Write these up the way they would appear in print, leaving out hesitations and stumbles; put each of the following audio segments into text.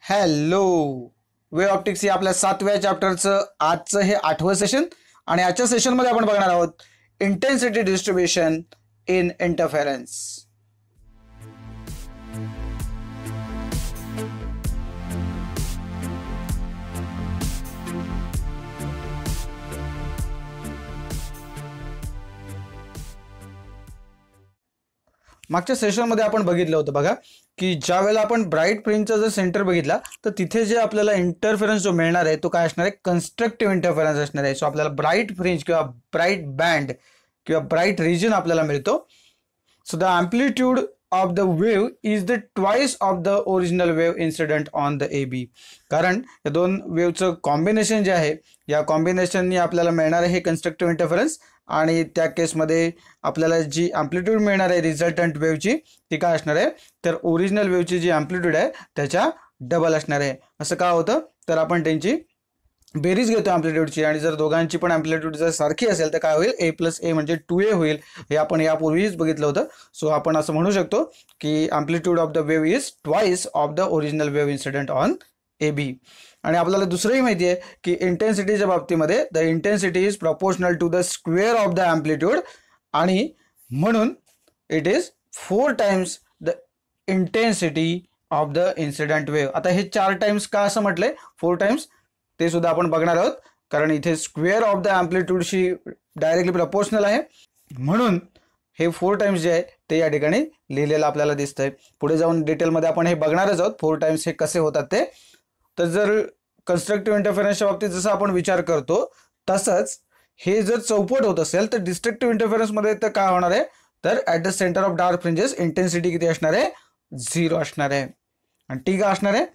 Hello, वे optics या आपल्या 7व्या चॅप्टरचं आजचं हे 8वं सेशन आणि आजच्या सेशनमध्ये आपण बघणार आहोत इंटेन्सिटी डिस्ट्रीब्युशन इन इंटरफेरन्स. मागच्या सेशनमध्ये आपण बघितलं होतं बघा की ज्या वेळेला आपण ब्राईट फ्रिंजचा जर सेंटर बघितला तर तिथे जे आपल्याला इंटरफेरन्स जो मिळणार आहे तो काय असणार आहे, कन्स्ट्रक्टिव्ह इंटरफेरन्स असणार आहे. सो आपल्याला ब्राईट फ्रिंज किंवा ब्राईट बँड किंवा ब्राईट रिजन आपल्याला मिळतो. So the amplitude of the wave is the twice of the original wave incident on the A B. कारण या दोन वेव्हचं कॉम्बिनेशन जे आहे या कॉम्बिनेशननी आपल्याला मिळणार आहे हे कन्स्ट्रक्टिव्ह इंटरफेरन्स आणि त्या केसमध्ये आपल्याला जी अँप्लिट्यूड मिळणार आहे रिझल्टंट वेव्हची ती काय असणार आहे, तर ओरिजिनल वेव्हची जी अँप्लिट्यूड आहे त्याच्या डबल असणार आहे. असं का होतं, तर आपण त्यांची बेरीज घेतो अँप्लिट्यूडची आणि जर दोघांची पण अँप्लिट्यूड जर सारखी असेल तर काय होईल, ए प्लस ए म्हणजे 2a होईल. हे आपण यापूर्वीच बघितलं होतं. सो आपण असं म्हणू शकतो की amplitude of the wave is twice of the original wave incident on A B. आणि आपल्याला दुसरंही माहिती आहे की इंटेन्सिटीच्या बाबतीमध्ये the intensity is proportional to the square of the amplitude आणि म्हणून it is 4 times the intensity of the incident wave. आता हे 4 टाइम्स का असं म्हटलंय, 4 टाइम्स ते सुद्धा आपण बघणार आहोत कारण इथे स्क्वेअर ऑफ द अँप्लिट्यूडशी डायरेक्टली प्रपोर्शनल आहे म्हणून हे 4 टाइम्स जे आहे ते या ठिकाणी लिहिलेलं आपल्याला दिसतंय. पुढे जाऊन डिटेलमध्ये आपण हे बघणारच आहोत 4 टाइम्स हे कसे होतात ते. तर जर कन्स्ट्रक्टिव्ह इंटरफेरन्सच्या बाबतीत जसं आपण विचार करतो तसंच हे जर चौपट होत असेल तर डिस्ट्रक्टिव्ह इंटरफेरन्समध्ये तर काय होणार आहे, तर at the center of dark fringes intensity किती असणार आहे, 0 असणार आहे. आणि टी का असणार आहे,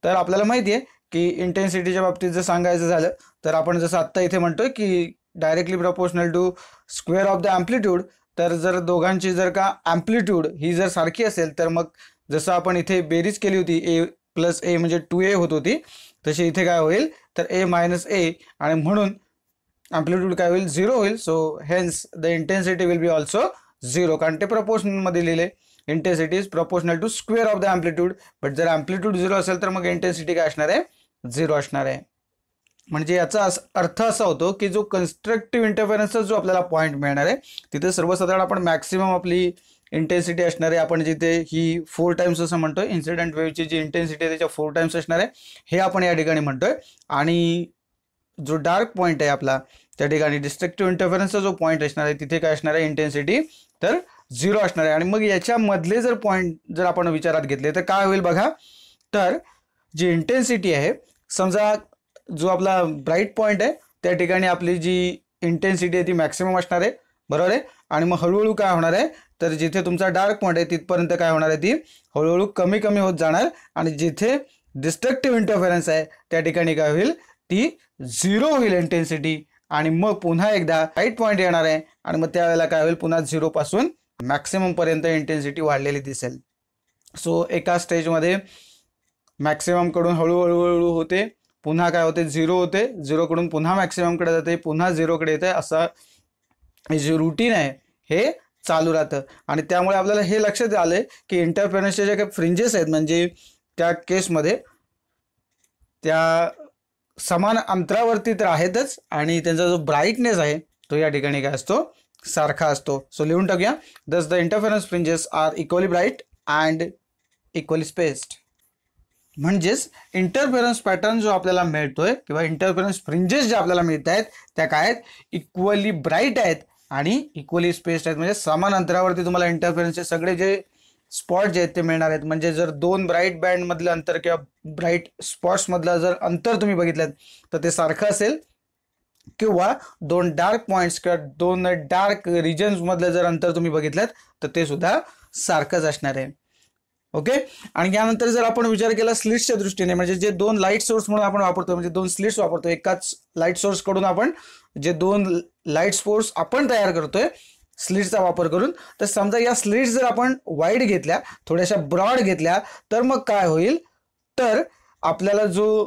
तर आपल्याला माहिती आहे की इंटेन्सिटीच्या बाबतीत जर सांगायचं झालं तर आपण जसं आत्ता इथे म्हणतोय की directly proportional to square of the amplitude. तर जर दोघांची जर का अँप्लिट्यूड ही जर सारखी असेल तर मग जसं आपण इथे बेरीज केली होती ए प्लस ए म्हणजे 2a होत होती तशी इथे काय होईल, तर a मायनस ए आणि म्हणून अँप्लिट्यूड काय होईल, 0 होईल. So hence the intensity will be also 0 कारण ते प्रपोर्शनलमध्ये लिहिले. Intensity is proportional to square of the amplitude. But जर अँप्लिट्यूड 0 असेल तर मग इंटेन्सिटी काय असणार आहे, 0 असणार आहे. म्हणजे याचा अर्थ असा होतो की जो कन्स्ट्रक्टिव्ह इंटरफेरन्सचा जो आपल्याला पॉईंट मिळणार आहे तिथे सर्वसाधारण आपण मॅक्सिमम आपली इंटेन्सिटी असणार आहे. आपण जिथे ही 4 टाइम्स असं म्हणतोय, इन्सिडेंट वेव्हची जी इंटेन्सिटी आहे त्याच्या 4 टाइम्स असणार आहे हे आपण या ठिकाणी म्हणतोय. आणि जो डार्क पॉईंट आहे आपला त्या ठिकाणी डिस्ट्रक्टिव्ह इंटरफेरन्सचा जो पॉईंट असणार आहे तिथे काय असणार आहे, इंटेन्सिटी तर 0 असणार आहे. आणि मग याच्यामधले जर पॉईंट जर आपण विचारात घेतले तर काय होईल बघा, तर जी इंटेन्सिटी आहे समजा जो आपला ब्राईट पॉईंट आहे त्या ठिकाणी आपली जी इंटेन्सिटी आहे ती मॅक्सिमम असणार आहे, बरोबर आहे. आणि मग हळूहळू काय होणार आहे, तर जिथे तुमचा डार्क पॉईंट आहे तिथपर्यंत काय होणार आहे, ती हळूहळू कमी कमी होत जाणार आणि जिथे डिस्ट्रक्टिव्ह इंटरफेरन्स आहे त्या ठिकाणी काय होईल, ती 0 होईल इंटेन्सिटी. आणि मग पुन्हा एकदा राईट पॉईंट येणार आहे आणि मग त्यावेळेला काय होईल, पुन्हा 0 पासून मॅक्सिमम पर्यंत इंटेन्सिटी वाढलेली दिसेल. सो एका स्टेजमध्ये मॅक्सिमम कडून हळूहळू होते, पुन्हा काय होते, 0 होते, 0 कडून पुन्हा मॅक्सिममकडे जाते, पुन्हा 0 कडे येते. असं जे रुटीन आहे हे चालू राहतं. आणि त्यामुळे आपल्याला हे लक्षात आलंय की इंटरफेरन्सचे जे काही फ्रिंजेस आहेत म्हणजे त्या केसमध्ये त्या समान अंतरावरती तर आहेतच आणि त्यांचा जो ब्राईटनेस आहे तो या ठिकाणी काय असतो, सारखा असतो. सो लिहून टाकूया, thus the interference fringes are equally bright and equally spaced. म्हणजेच इंटरफेरन्स पॅटर्न जो आपल्याला मिळतोय किंवा इंटरफेरन्स फ्रिंजेस जे आपल्याला मिळत आहेत त्या काय आहेत, इक्वली ब्राईट आहेत आणि इक्वली स्पेस्ड आहेत. म्हणजे समान अंतरावरती तुम्हाला इंटरफेरन्सचे सगळे जे स्पॉट जे आहेत ते मिळणार आहेत. म्हणजे जर 2 ब्राईट बँडमधलं अंतर किंवा ब्राईट स्पॉट्समधलं जर अंतर तुम्ही बघितलं तर ते सारखं असेल किंवा 2 डार्क पॉईंट्स किंवा 2 डार्क रिजन्समधलं जर अंतर तुम्ही बघितलं तर ते सुद्धा सारखंच असणार आहे. ओके. आणि यानंतर जर आपण विचार केला स्लिट्सच्या दृष्टीने, म्हणजे जे 2 लाईट सोर्स म्हणून आपण वापरतो, म्हणजे 2 स्लिट्स वापरतो एकाच लाईट सोर्स कडून आपण जे 2 लाईट सोर्स आपण तयार करतोय स्लिट्सचा वापर करून, तर समजा या स्लिट्स जर आपण वाईड घेतल्या, थोड्याशा ब्रॉड घेतल्या तर मग काय होईल, तर आपल्याला जो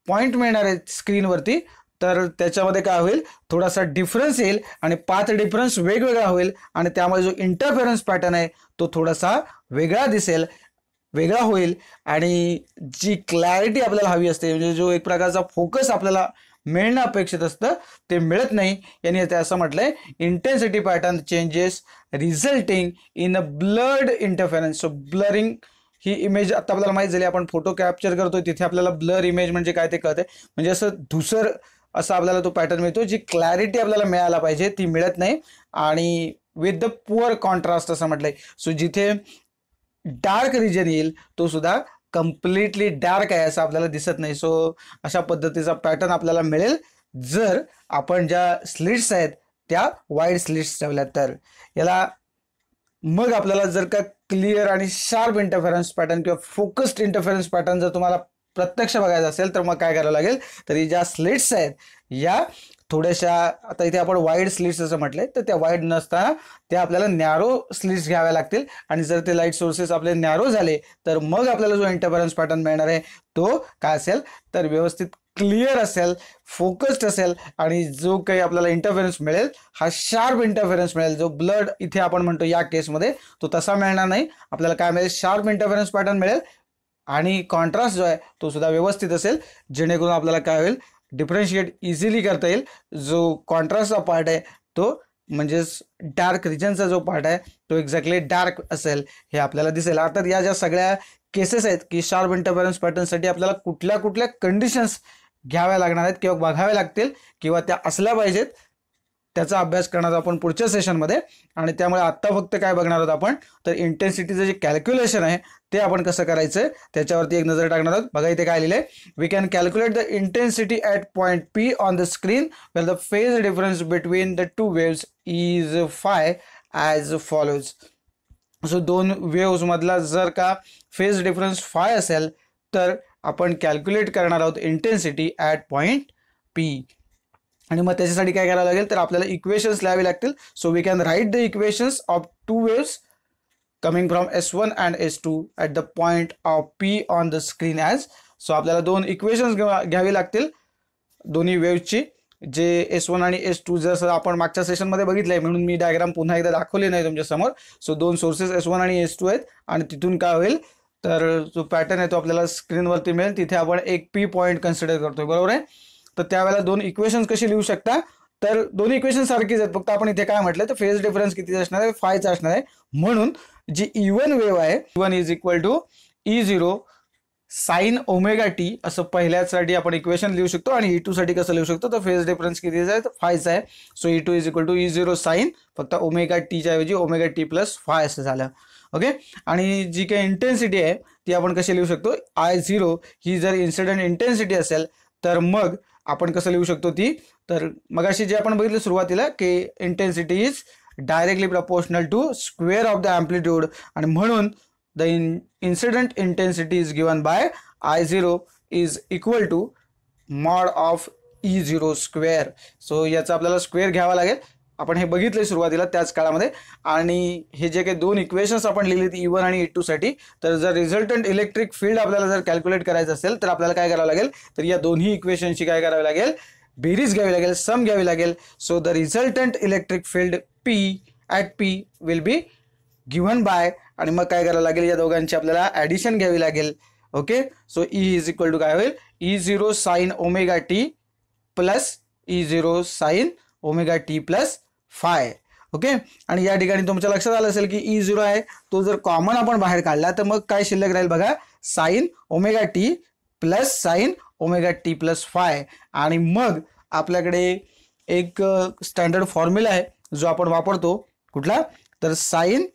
पॉईंट मिळणार आहे स्क्रीनवरती तर त्याच्यामध्ये काय होईल, थोडासा डिफरन्स येईल आणि पाथ डिफरन्स वेगवेगळा होईल आणि त्यामुळे जो इंटरफेरन्स पॅटर्न आहे तो थोडासा वेगळा दिसेल. वेगळा होईल आणि जी क्लॅरिटी आपल्याला हवी असते, म्हणजे जो एक प्रकारचा फोकस आपल्याला मिळणं अपेक्षित असतं ते मिळत नाही. यांनी ते असं म्हटलंय, intensity pattern changes resulting in a blurred interference. So blurring he image आता आपल्याला माहित झाली, आपण फोटो कॅप्चर करतोय तिथे आपल्याला ब्लर इमेज म्हणजे काय ते कळते, म्हणजे असं धुसर असा आपल्याला तो पॅटर्न मिळतो. जी क्लॅरिटी आपल्याला मिळायला पाहिजे ती मिळत नाही आणि विथ द पुअर कॉन्ट्रास्ट असं म्हटलंय. सो जिथे डार्क रिजन येईल तो सुद्धा कम्प्लिटली डार्क आहे असं आपल्याला दिसत नाही. सो अशा पद्धतीचा पॅटर्न आपल्याला मिळेल जर आपण ज्या स्लिट्स आहेत त्या वाईड स्लिट्स ठेवल्या तर. याला मग आपल्याला जर का क्लिअर आणि शार्प इंटरफेरन्स पॅटर्न किंवा फोकस्ड इंटरफेरन्स पॅटर्न जर तुम्हाला प्रत्यक्ष बघायचं असेल तर मग काय करावं लागेल, तर ज्या स्लिट्स आहेत या थोड्याशा, आता इथे आपण वाईड स्लिट्स असं म्हटलंय तर त्या वाईड नसताना त्या आपल्याला नॅरो स्लिट्स घ्याव्या लागतील आणि जर ते लाईट सोर्सेस आपले नॅरो झाले तर मग आपल्याला जो इंटरफेरन्स पॅटर्न मिळणार आहे तो काय असेल तर व्यवस्थित क्लिअर असेल, फोकस्ड असेल आणि जो काही आपल्याला इंटरफेरन्स मिळेल हा शार्प इंटरफेरन्स मिळेल. जो ब्लड इथे आपण म्हणतो या केसमध्ये तो तसा मिळणार नाही, आपल्याला काय मिळेल शार्प इंटरफेरन्स पॅटर्न मिळेल आणि कॉन्ट्रास्ट जो आहे तो सुद्धा व्यवस्थित असेल, जेणेकरून आपल्याला काय होईल डिफरन्शिएट इझिली करता येईल. जो कॉन्ट्रास्टचा पार्ट आहे तो म्हणजेच डार्क रिजनचा जो पार्ट आहे तो एक्झॅक्टली डार्क असेल हे आपल्याला दिसेल. आता या ज्या सगळ्या केसेस आहेत की शार्प इंटरफेरन्स पॅटर्नसाठी आपल्याला कुठल्या कुठल्या कंडिशन्स घ्याव्या लागणार आहेत किंवा बघाव्या लागतील किंवा त्या असल्या पाहिजेत त्याचा अभ्यास करणार आपण पुढच्या सेशनमध्ये. आणि त्यामुळे आत्ता फक्त काय बघणार आहोत आपण तर इंटेन्सिटीचं जे कॅल्क्युलेशन आहे ते आपण कसं करायचं त्याच्यावरती एक नजर टाकणार आहोत. बघा इथे काय लिहिलंय, we can calculate the intensity at point P on the screen where the phase difference between the two waves is phi as follows. So दोन वेव्स मधला जर का फेज डिफरन्स फाय असेल तर आपण कॅल्क्युलेट करणार आहोत इंटेन्सिटी ॲट पॉईंट पी. आणि मग त्याच्यासाठी काय करावं लागेल तर आपल्याला इक्वेशन्स लिहावी लागतील. So we can write the equations of two waves coming from S1 and S2 at the point of P on the screen as. So आपल्याला दोन इक्वेशन्स घ्यावी लागतील दोन्ही वेव्सची, जे S1 आणि S2 जसं आपण मागच्या सेशनमध्ये बघितलंय म्हणून मी डायग्राम पुन्हा एकदा दाखवली नाही तुमच्यासमोर. सो दोन सोर्सेस S1 आणि S2 आहेत आणि तिथून काय होईल तर जो पॅटर्न आहे तो आपल्याला स्क्रीनवरती मिळेल. तिथे आपण एक P पॉईंट कन्सिडर करतोय, बरोबर आहे. तर त्यावेळेला दोन इक्वेशन्स कशी लिहू शकता तर दोन्ही इक्वेशन सारखीच आहेत, फक्त आपण इथे काय म्हटलं तर फेज डिफरन्स किती असणार आहे फायचा असणार आहे. म्हणून जी E1 वेव्ह आहे E1 is equal to E0 sine omega t असं पहिल्यासाठी आपण इक्वेशन लिहू शकतो आणि E2 साठी कसं लिहू शकतो तर फेज डिफरन्स किती आहे तर फायचा आहे. So E2 is equal to E0 sine फक्त ओमेगा टीच्या ऐवजी ओमेगा टी प्लस फाय असं झालं. ओके. आणि जी काही इंटेन्सिटी आहे ती आपण कशी लिहू शकतो I0 ही जर इन्सिडेंट इंटेन्सिटी असेल तर मग आपण कसं लिहू शकतो ती तर मगाशी जे आपण बघितलं सुरुवातीला की intensity is directly proportional to square of the amplitude आणि म्हणून the incident intensity is given by I0 is equal to mod of E0 square. So याचा आपल्याला स्क्वेअर घ्यावा लागेल. आपण हे बघितलंय सुरुवातीला त्याच काळामध्ये. आणि हे जे काही दोन इक्वेशन्स आपण लिहिली E1 आणि E2 साठी तर जर रिझल्टंट इलेक्ट्रिक फील्ड आपल्याला जर कॅल्क्युलेट करायचं असेल तर आपल्याला काय करावं लागेल तर या दोन्ही इक्वेशनची काय करावी लागेल बेरीज घ्यावी लागेल, सम घ्यावी लागेल. So the resultant electric field P at P will be given bye आणि मग काय करावं लागेल या दोघांची आपल्याला ॲडिशन घ्यावी लागेल. Okay. So E is equal to काय होईल E0 sine omega t plus E0 sine omega t plus phi. Okay. आणि या ठिकाणी तुमच्या लक्षात आलं असेल की E0 आहे तो जर कॉमन आपण बाहेर काढला तर मग काय शिल्लक राहील बघा sign omega t plus sign omega t plus five. आणि मग आपल्याकडे एक स्टँडर्ड फॉर्म्युला आहे जो आपण वापरतो कुठला तर साइन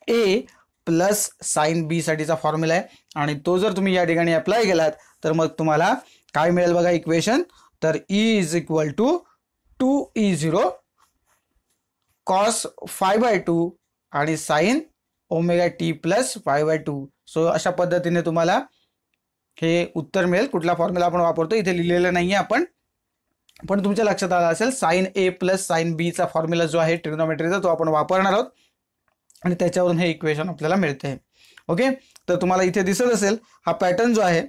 ए प्लस साइन बी साठीचा फॉर्म्युला आहे आणि तो जर तुम्ही या ठिकाणी अप्लाय केलात तर मग तुम्हाला काय मिळेल बघा इक्वेशन तर E is equal to 2E0 cos phi by 2 आणि sine omega t plus phi by 2. So अशा पद्धतीने तुम्हाला हे उत्तर मिळेल. कुठला फॉर्म्युला आपण वापरतो इथे लिहिलेलं नाही आहे आपण, पण तुमच्या लक्षात आलं असेल साइन ए प्लस साइन बीचा फॉर्म्युला जो आहे ट्रिग्नोमेट्रीचा तो आपण वापरणार आहोत आणि त्याच्यावरून हे इक्वेशन आपल्याला मिळते. ओके. तर तुम्हाला इथे दिसत असेल हा पॅटर्न जो आहे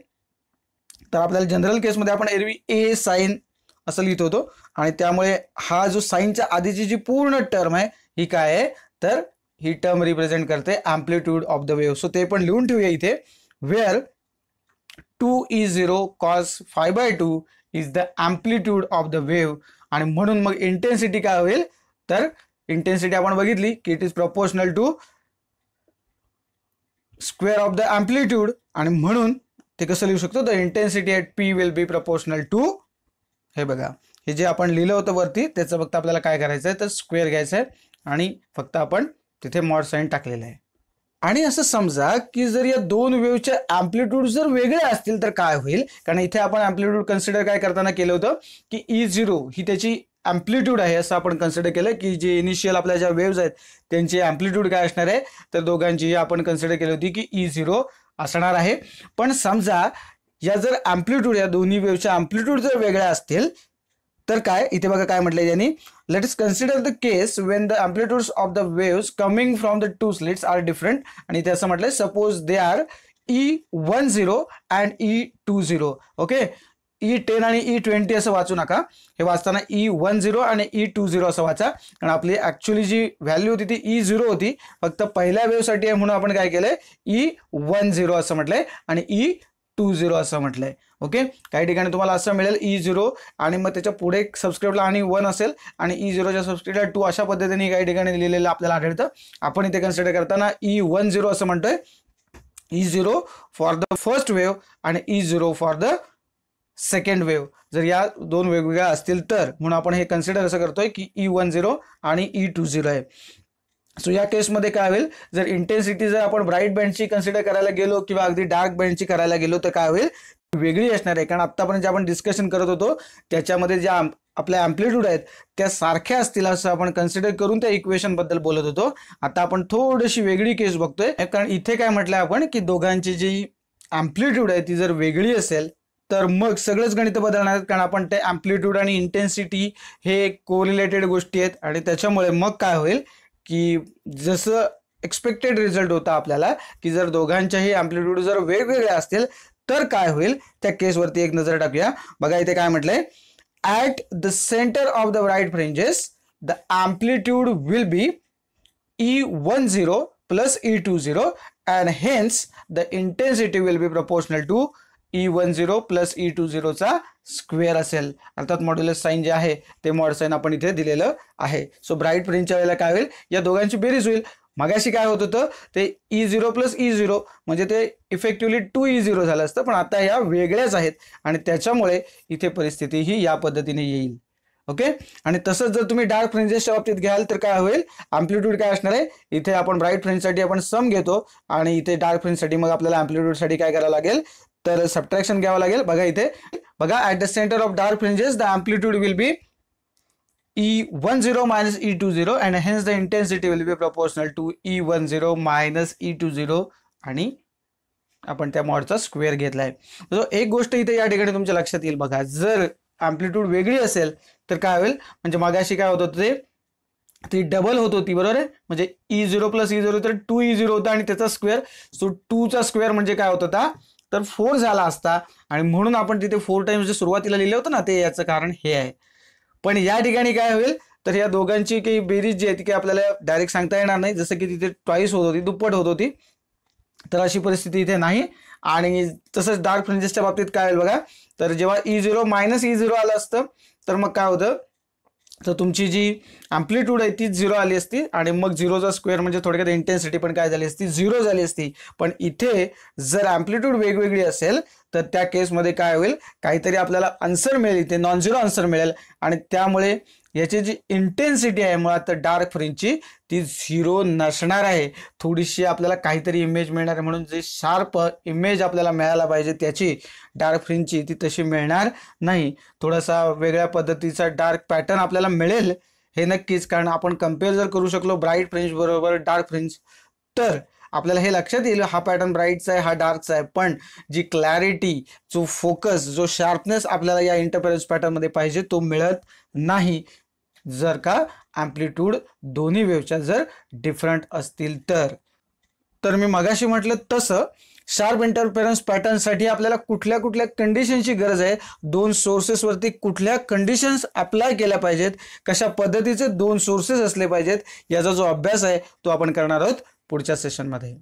तर आपल्याला जनरल केसमध्ये आपण एरवी ए साइन असं लिहित होतो आणि त्यामुळे हा जो साइनच्या आधीची जी पूर्ण टर्म आहे ही काय आहे तर ही टर्म रिप्रेझेंट करते amplitude of the wave. So ते पण लिहून ठेवूया इथे. Where 2E0 cos phi/2 is the amplitude of the wave. आणि म्हणून मग इंटेन्सिटी काय होईल, तर इंटेन्सिटी आपण बघितली की it is proportional to square of the amplitude. आणि म्हणून ते कसं लिहू शकतो, the intensity at P will be proportional to, हे बघा हे जे आपण लिहिलं होतं वरती त्याचं फक्त आपल्याला काय करायचं आहे, तर स्क्वेअर घ्यायचं आहे आणि फक्त आपण तिथे मॉड साइन टाकलेलं आहे. आणि असं समजा की जर या दोन वेव्हचे अँप्लिट्यूड जर वेगळे असतील तर काय होईल, कारण इथे आपण अँप्लिट्यूड कन्सिडर काय करताना केलं होतं की E0 ही त्याची अँप्लिट्यूड आहे असं आपण कन्सिडर केलं, की जे इनिशियल आपल्या ज्या वेव्हज आहेत त्यांची अँप्लिट्यूड काय असणार आहे, तर दोघांची आपण कन्सिडर केली होती की E0 असणार आहे. पण समजा या जर अँप्लिट्यूड, या दोन्ही वेव्हच्या अँप्लिट्यूड जर वेगळ्या असतील तर काय, इथे बघा काय म्हटलंय यांनी, let us consider the case when the amplitudes of the waves coming from the two slits are different. आणि इथे असं म्हटलंय suppose they are E10 and E20. Okay, E10 आणि E20 असं वाचू नका, हे वाचताना E10 आणि E20 असं वाचा, कारण आपली ऍक्च्युअली जी व्हॅल्यू होती ती E0 होती, फक्त पहिल्या वेव्हसाठी आहे म्हणून आपण काय केलंय E10 असं म्हटलंय आणि E20 असं म्हटलंय. ओके, काही ठिकाणी तुम्हाला असं मिळेल E0 आणि मग त्याच्या पुढे सबस्क्रिप्टला आणि 1 असेल आणि E0च्या सबस्क्रिप्टला 2, अशा पद्धतीने काही ठिकाणी लिहिलेलं आपल्याला आढळतं. आपण इथे कन्सिडर करताना E10 असं म्हणतोय, E0 for the first wave आणि E0 for the second wave. जर या दोन वेगवेगळ्या असतील तर, म्हणून आपण हे कन्सिडर असं करतोय की E10 आणि E20 आहे. सो या केसमध्ये काय होईल, जर इंटेन्सिटी जर आपण ब्राईट बँडची कन्सिडर करायला गेलो किंवा अगदी डार्क बँडची करायला गेलो तर काय होईल, वेगळी असणार आहे. कारण आतापर्यंत जे आपण डिस्कशन करत होतो त्याच्यामध्ये ज्या आपल्या अँप्लिट्यूड आहेत त्या सारख्या असतील असं आपण कन्सिडर करून त्या इक्वेशन बद्दल बोलत होतो. आता आपण थोडीशी वेगळी केस बघतोय, कारण इथे काय म्हटलंय आपण की दोघांची जी अँप्लिट्यूड आहे ती जर वेगळी असेल तर मग सगळंच गणित बदलणार आहेत, कारण आपण ते अँप्लिट्यूड आणि इंटेन्सिटी हे कोरिलेटेड गोष्टी आहेत. आणि त्याच्यामुळे मग काय होईल की जसं एक्सपेक्टेड रिझल्ट होता आपल्याला की जर दोघांच्याही अँप्लिट्यूड जर वेगवेगळे असतील तर काय होईल, त्या केसवरती एक नजर टाकूया. बघा इथे काय म्हटलंय, at the center of the bright fringes the amplitude will be E10 plus E20 and hence the intensity will be proportional to E10 plus E20 चा स्क्वेअर असेल. अर्थात मॉड्युलस साइन जे आहे ते मॉड साइन आपण इथे दिलेलं आहे. सो ब्राईट फ्रिंजच्या वेळेला काय होईल, या दोघांची बेरीज होईल. मगाशी काय होत होतं, ते E0 प्लस E0 म्हणजे ते इफेक्टिव्हली 2E0 झालं असतं, पण आता या वेगळ्याच आहेत आणि त्याच्यामुळे इथे परिस्थिती ही या पद्धतीने येईल. ओके, आणि तसंच जर तुम्ही डार्क फ्रिंजेसच्या बाबतीत घ्याल तर काय होईल, अँप्लिट्यूड काय असणार आहे, इथे आपण ब्राईट फ्रिंजसाठी आपण सम घेतो आणि इथे डार्क फ्रिंजसाठी मग आपल्याला अँप्लिट्यूडसाठी काय करावं लागेल, तर सबट्रॅक्शन घ्यावं लागेल. बघा इथे बघा, at the center of dark fringes the amplitude will be E10 minus E20 and hence the intensity will be proportional to E10 minus E20 आणि आपण त्या मॉडचा स्क्वेअर घेतलाय. सो एक गोष्ट इथे या ठिकाणी तुमच्या लक्षात येईल बघा, जर अँप्लिट्यूड वेगळी असेल तर काय होईल, म्हणजे मगाशी काय होत होतं, ती डबल होत होती बरोबर आहे, म्हणजे E0 प्लस E0 तर 2E0 होता आणि त्याचा स्क्वेअर. सो 2 चा स्क्वेअर म्हणजे काय होत होता, तर 4 झाला असता आणि म्हणून आपण तिथे 4 टाइम्स जे सुरुवातीला लिहिलं होतं ना, ते याचं कारण हे आहे. पण या ठिकाणी काय होईल, तर या दोघांची काही बेरीज जी आहे ती काही आपल्याला डायरेक्ट सांगता येणार नाही, जसं की तिथे ट्वाईस होत होती, दुप्पट होत होती, तर अशी परिस्थिती इथे नाही. आणि तसंच डार्क फ्रिंजेसच्या बाबतीत काय होईल बघा, तर जेव्हा E0 मायनस E0 आलं असतं तर मग काय होतं, तर तुमची जी अँप्लिट्यूड आहे ती 0 आली असती आणि मग 0चा स्क्वेअर म्हणजे थोडक्यात इंटेन्सिटी पण काय झाली असती, 0 झाली असती. पण इथे जर अँप्लिट्यूड वेगवेगळी असेल तर त्या केसमध्ये काय होईल, काहीतरी आपल्याला आन्सर मिळेल, इथे नॉन झिरो आन्सर मिळेल आणि त्यामुळे याची जी इंटेन्सिटी आहे मुळात डार्क फ्रिंजची ती 0 नसणार आहे. थोडीशी आपल्याला काहीतरी इमेज मिळणार आहे, म्हणून जे शार्प इमेज आपल्याला मिळायला पाहिजे त्याची डार्क फ्रिंजची ती तशी मिळणार नाही. थोडासा वेगळ्या पद्धतीचा डार्क पॅटर्न आपल्याला मिळेल हे नक्कीच, कारण आपण कम्पेअर जर करू शकलो ब्राईट फ्रिंज बरोबर डार्क फ्रिंज तर आपल्याला हे लक्षात येईल हा पॅटर्न ब्राईटचा आहे, हा डार्कचा आहे. पण जी क्लॅरिटी, जो फोकस, जो शार्पनेस आपल्याला या इंटरफेरन्स पॅटर्नमध्ये पाहिजे तो मिळत नाही जर का अँप्लिट्यूड दोन्ही वेव्हच्या जर डिफरंट असतील तर. तर मी मगाशी म्हटलं तसं शार्प इंटरफेरन्स पॅटर्नसाठी आपल्याला कुठल्या कुठल्या कंडिशनची गरज आहे, दोन सोर्सेसवरती कुठल्या कंडिशन्स अप्लाय केल्या पाहिजेत, कशा पद्धतीचे दोन सोर्सेस असले पाहिजेत, याचा जो अभ्यास आहे तो आपण करणार आहोत पुढच्या सेशनमध्ये.